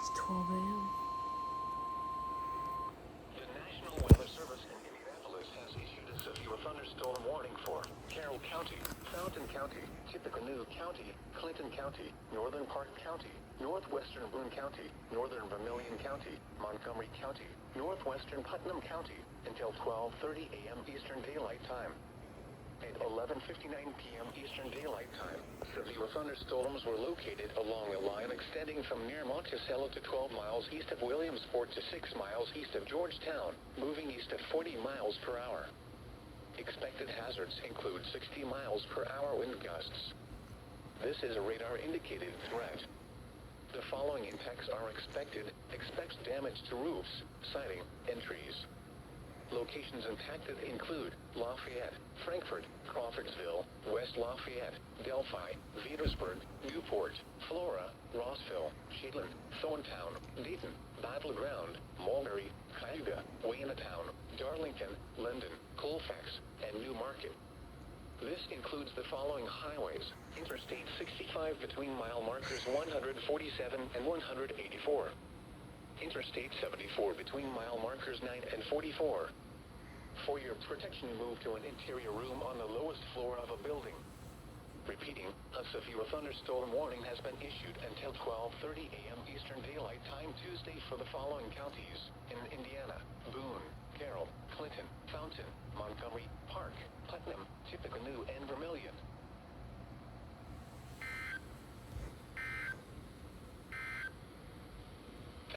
It's 12 a.m. The National Weather Service in Indianapolis has issued a severe thunderstorm warning for Carroll County, Fountain County, Tippecanoe County, Clinton County, Northern Park County, Northwestern Boone County, Northern Vermilion County, Montgomery County, Northwestern Putnam County, until 12:30 a.m. Eastern Daylight Time. At 11:59 p.m. Eastern Daylight Time, severe thunderstorms were located along a line extending from near Monticello to 12 miles east of Williamsport to 6 miles east of Georgetown, moving east at 40 miles per hour. Expected hazards include 60 miles per hour wind gusts. This is a radar-indicated threat. The following impacts are expected. Expect damage to roofs, siding, and trees. Locations impacted include Lafayette, Frankfort, Crawfordsville, West Lafayette, Delphi, Petersburg, Newport, Flora, Rossville, Shetland, Thorntown, Dayton, Battleground, Mulberry, Cayuga, Waynetown, Darlington, Linden, Colfax, and Newmarket. This includes the following highways: Interstate 65 between mile markers 147 and 184. Interstate 74 between mile markers 9 and 44. For your protection, move to an interior room on the lowest floor of a building. Repeating, a severe thunderstorm warning has been issued until 12:30 a.m. Eastern Daylight Time Tuesday for the following counties: in